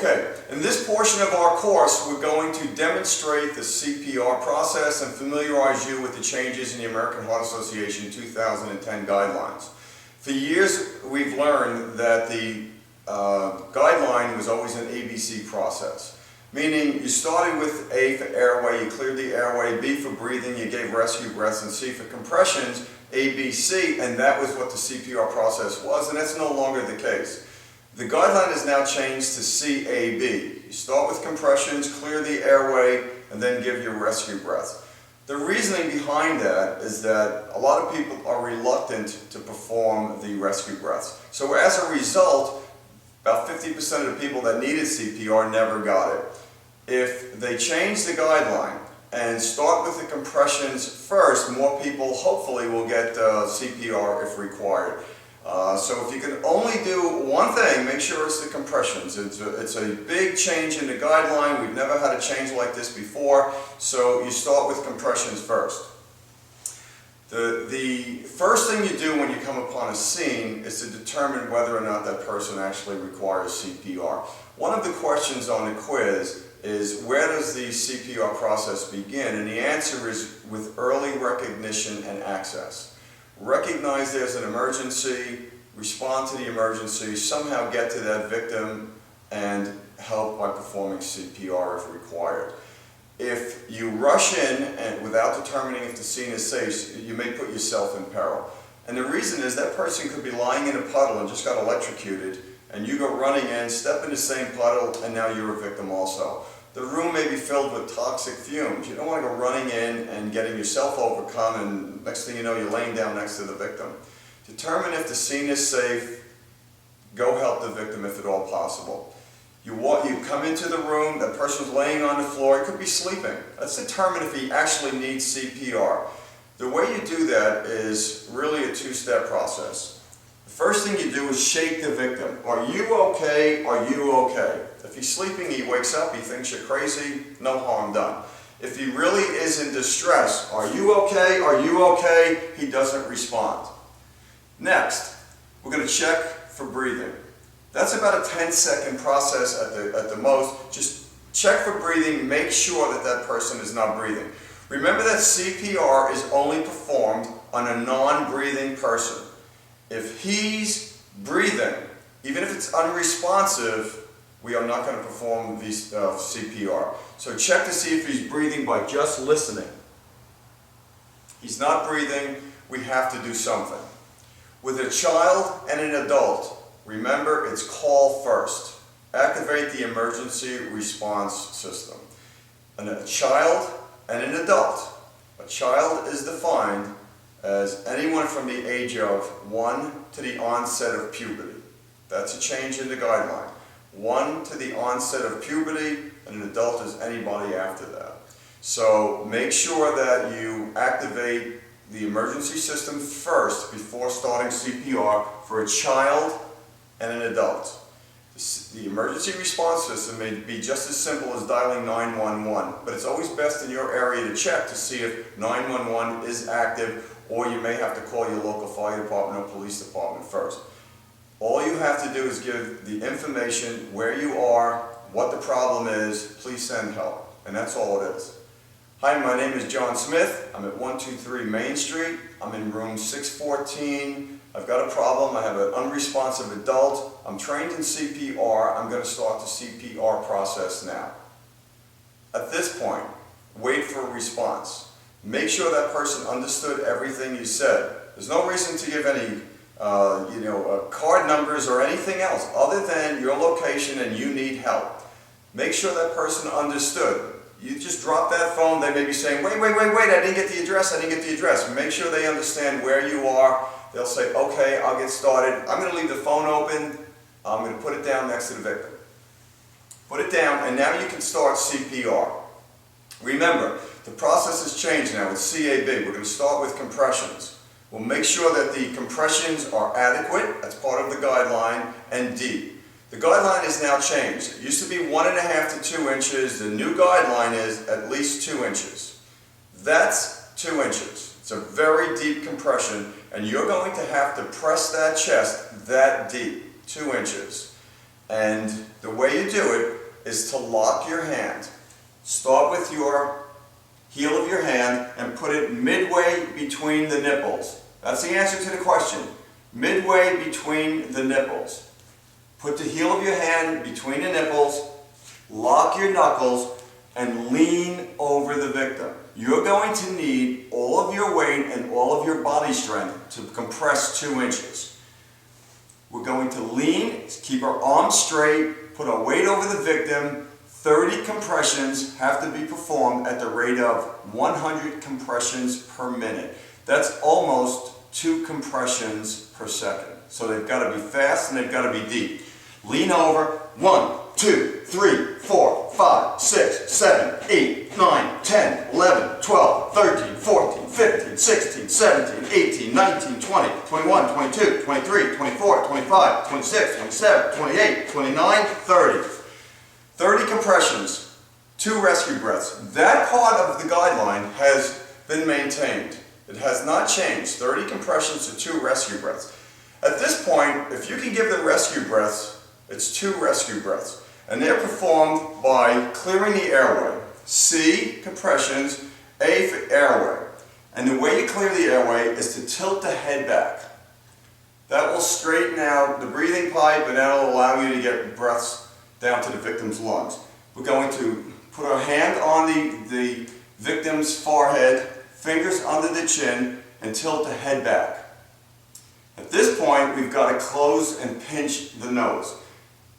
Okay, in this portion of our course, we're going to demonstrate the CPR process and familiarize you with the changes in the American Heart Association 2010 guidelines. For years, we've learned that the guideline was always an ABC process, meaning you started with A for airway, you cleared the airway, B for breathing, you gave rescue breaths, and C for compressions, A, B, C, and that was what the CPR process was, and that's no longer the case. The guideline has now changed to CAB. You start with compressions, clear the airway, and then give your rescue breaths. The reasoning behind that is that a lot of people are reluctant to perform the rescue breaths. So as a result, about 50% of the people that needed CPR never got it. If they change the guideline and start with the compressions first, more people hopefully will get CPR if required. So if you can only do one thing, make sure it's the compressions. It's a big change in the guideline. We've never had a change like this before, so you start with compressions first. The first thing you do when you come upon a scene is to determine whether or not that person actually requires CPR. One of the questions on the quiz is, where does the CPR process begin? And the answer is with early recognition and access. Recognize there's an emergency, respond to the emergency, somehow get to that victim and help by performing CPR if required. If you rush in and without determining if the scene is safe, you may put yourself in peril. And the reason is that person could be lying in a puddle and just got electrocuted, and you go running in, step in the same puddle, and now you're a victim also. The room may be filled with toxic fumes. You don't want to go running in and getting yourself overcome, and next thing you know, you're laying down next to the victim. Determine if the scene is safe. Go help the victim if at all possible. You come into the room, that person's laying on the floor, he could be sleeping. Let's determine if he actually needs CPR. The way you do that is really a two-step process. The first thing you do is shake the victim. Are you okay? Are you okay? If he's sleeping, he wakes up, he thinks you're crazy, no harm done. If he really is in distress, are you okay? Are you okay? He doesn't respond. Next, we're going to check for breathing. That's about a 10-second process at the most. Just check for breathing, make sure that that person is not breathing. Remember that CPR is only performed on a non-breathing person. If he's breathing, even if it's unresponsive, we are not going to perform these CPR. So check to see if he's breathing by just listening. He's not breathing, we have to do something. With a child and an adult, remember it's call first. Activate the emergency response system. And a child and an adult. A child is defined as anyone from the age of 1 to the onset of puberty. That's a change in the guideline. 1 to the onset of puberty, and an adult is anybody after that. So make sure that you activate the emergency system first before starting CPR for a child and an adult. The emergency response system may be just as simple as dialing 911, but it's always best in your area to check to see if 911 is active, or you may have to call your local fire department or police department first. All you have to do is give the information, where you are, what the problem is, please send help. And that's all it is. Hi, my name is John Smith. I'm at 123 Main Street. I'm in room 614. I've got a problem. I have an unresponsive adult. I'm trained in CPR. I'm going to start the CPR process now. At this point, wait for a response. Make sure that person understood everything you said. There's no reason to give any card numbers or anything else other than your location and you need help. Make sure that person understood. You just drop that phone, they may be saying, wait, I didn't get the address. Make sure they understand where you are. They'll say, okay, I'll get started. I'm going to leave the phone open. I'm going to put it down next to the victim. Put it down, and now you can start CPR. Remember, the process has changed now. It's CAB. We're going to start with compressions. We'll make sure that the compressions are adequate. That's part of the guideline, and deep. The guideline is now changed. It used to be 1.5 to 2 inches. The new guideline is at least 2 inches. That's 2 inches. It's a very deep compression, and you're going to have to press that chest that deep, 2 inches. And the way you do it is to lock your hand. Start with your heel of your hand and put it midway between the nipples. That's the answer to the question. Midway between the nipples. Put the heel of your hand between the nipples, lock your knuckles, and lean over the victim. You're going to need all of your weight and all of your body strength to compress 2 inches. We're going to lean, keep our arms straight, put our weight over the victim. 30 compressions have to be performed at the rate of 100 compressions per minute. That's almost 2 compressions per second. So they've got to be fast and they've got to be deep. Lean over. 1, 2, 3, 4, 5, 6, 7, 8, 9, 10, 11, 12, 13, 14, 15, 16, 17, 18, 19, 20, 21, 22, 23, 24, 25, 26, 27, 28, 29, 30. 30 compressions, 2 rescue breaths. That part of the guideline has been maintained. It has not changed. 30 compressions to 2 rescue breaths. At this point, if you can give the rescue breaths, it's 2 rescue breaths. And they're performed by clearing the airway. C, compressions, A for airway. And the way you clear the airway is to tilt the head back. That will straighten out the breathing pipe and that will allow you to get breaths down to the victim's lungs. We're going to put our hand on the victim's forehead, fingers under the chin, and tilt the head back. At this point, we've got to close and pinch the nose.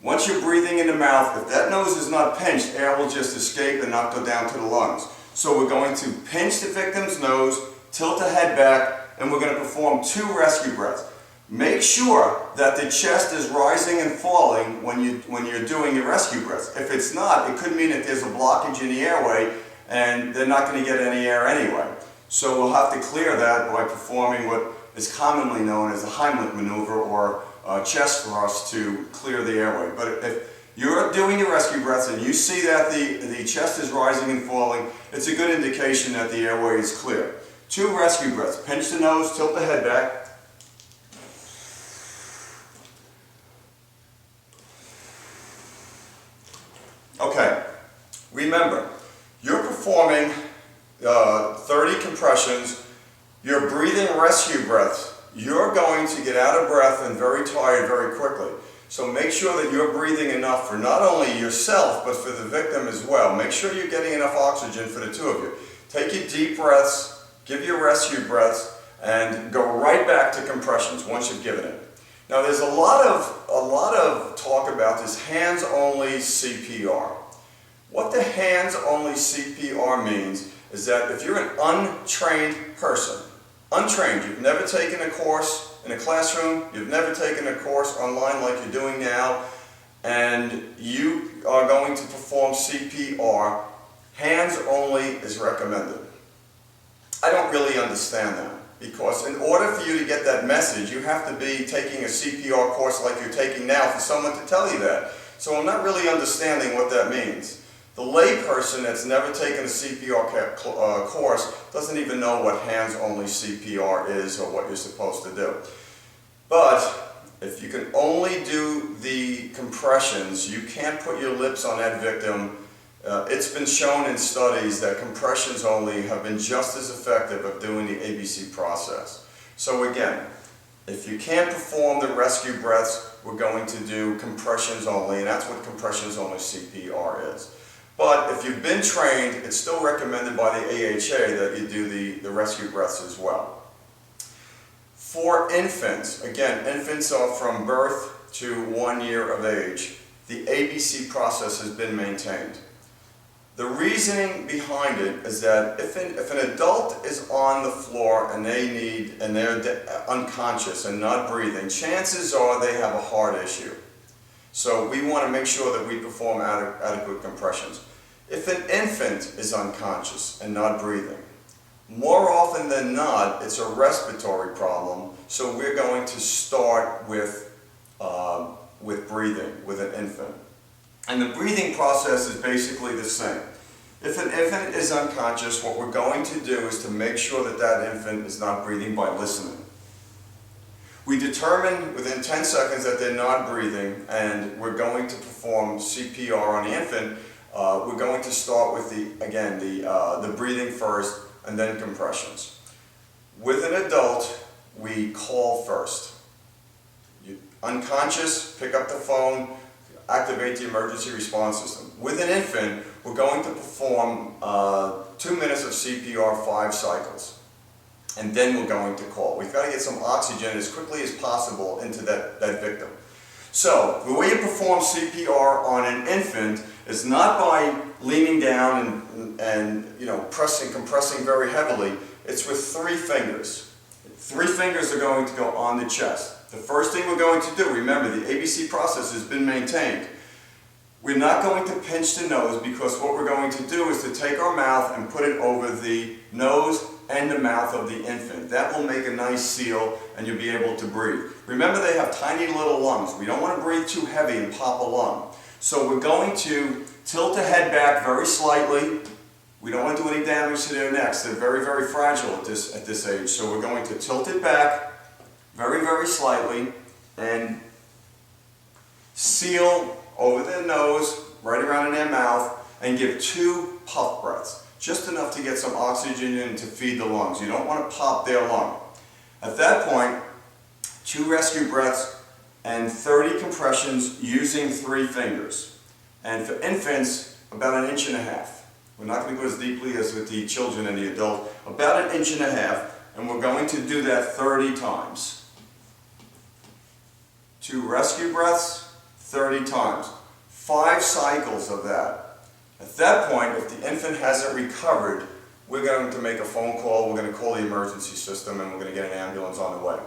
Once you're breathing in the mouth, if that nose is not pinched, air will just escape and not go down to the lungs. So we're going to pinch the victim's nose, tilt the head back, and we're going to perform 2 rescue breaths. Make sure that the chest is rising and falling when you're doing your rescue breaths. If it's not, it could mean that there's a blockage in the airway and they're not going to get any air anyway. So we'll have to clear that by performing what is commonly known as a Heimlich maneuver or chest thrust to clear the airway. But if you're doing your rescue breaths and you see that the chest is rising and falling, it's a good indication that the airway is clear. 2 rescue breaths. Pinch the nose, tilt the head back. Okay, remember, you're performing 30 compressions, you're breathing rescue breaths. You're going to get out of breath and very tired very quickly. So make sure that you're breathing enough for not only yourself, but for the victim as well. Make sure you're getting enough oxygen for the 2 of you. Take your deep breaths, give your rescue breaths, and go right back to compressions once you've given it. Now there's a lot of talk about this hands-only CPR. What the hands-only CPR means is that if you're an untrained person, untrained, you've never taken a course in a classroom, you've never taken a course online like you're doing now, and you are going to perform CPR, hands-only is recommended. I don't really understand that. Because in order for you to get that message, you have to be taking a CPR course like you're taking now for someone to tell you that. So I'm not really understanding what that means. The lay person that's never taken a CPR course doesn't even know what hands-only CPR is or what you're supposed to do. But if you can only do the compressions, you can't put your lips on that victim. It's been shown in studies that compressions only have been just as effective of doing the ABC process. So again, if you can't perform the rescue breaths, we're going to do compressions only, and that's what compressions only CPR is. But if you've been trained, it's still recommended by the AHA that you do the rescue breaths as well. For infants, again, infants are from birth to 1 year of age. The ABC process has been maintained. The reasoning behind it is that if an adult is on the floor and they're unconscious and not breathing, chances are they have a heart issue. So we want to make sure that we perform adequate compressions. If an infant is unconscious and not breathing, more often than not, it's a respiratory problem. So we're going to start with breathing with an infant. And the breathing process is basically the same. If an infant is unconscious, what we're going to do is to make sure that that infant is not breathing by listening. We determine within 10 seconds that they're not breathing, and we're going to perform CPR on the infant. We're going to start with the breathing first and then compressions. With an adult, we call first. Unconscious, pick up the phone, activate the emergency response system. With an infant, we're going to perform 2 minutes of CPR, 5 cycles. And then we're going to call. We've got to get some oxygen as quickly as possible into that victim. So, the way you perform CPR on an infant is not by leaning down and compressing very heavily. It's with 3 fingers. 3 fingers are going to go on the chest. The first thing we're going to do, remember the ABC process has been maintained. We're not going to pinch the nose, because what we're going to do is to take our mouth and put it over the nose and the mouth of the infant. That will make a nice seal and you'll be able to breathe. Remember, they have tiny little lungs. We don't want to breathe too heavy and pop a lung. So we're going to tilt the head back very slightly. We don't want to do any damage to their necks. They're very, very fragile at this age. So we're going to tilt it back very, very slightly and seal over their nose, right around in their mouth, and give 2 puff breaths. Just enough to get some oxygen in to feed the lungs. You don't want to pop their lung. At that point, 2 rescue breaths and 30 compressions using 3 fingers. And for infants, about 1.5 inches. We're not going to go as deeply as with the children and the adult. About 1.5 inches, and we're going to do that 30 times. 2 rescue breaths, 30 times. 5 cycles of that. At that point, if the infant hasn't recovered, we're going to make a phone call, we're going to call the emergency system, and we're going to get an ambulance on the way.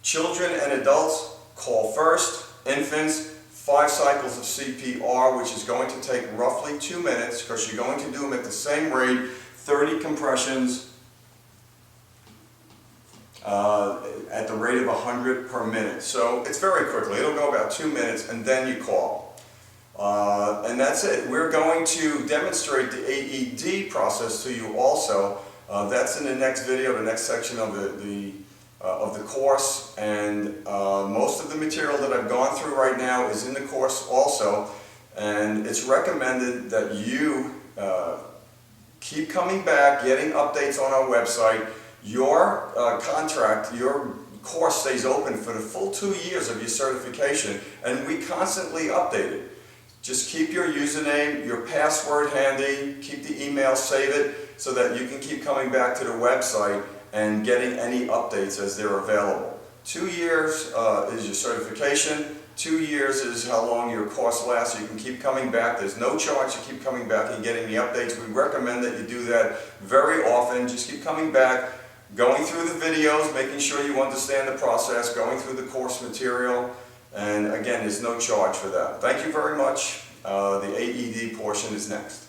Children and adults, call first. Infants, 5 cycles of CPR, which is going to take roughly 2 minutes, because you're going to do them at the same rate, 30 compressions at the rate of 100 per minute. So it's very quickly. It'll go about 2 minutes, and then you call. And that's it. We're going to demonstrate the AED process to you also. That's in the next video, the next section of the course. And most of the material that I've gone through right now is in the course also. And it's recommended that you keep coming back, getting updates on our website. Your your course stays open for the full 2 years of your certification, and we constantly update it. Just keep your username, your password handy, keep the email, save it, so that you can keep coming back to the website and getting any updates as they're available. 2 years is your certification. 2 years is how long your course lasts. You can keep coming back. There's no charge to keep coming back and getting the updates. We recommend that you do that very often. Just keep coming back, going through the videos, making sure you understand the process, going through the course material. And again, there's no charge for that. Thank you very much. The AED portion is next.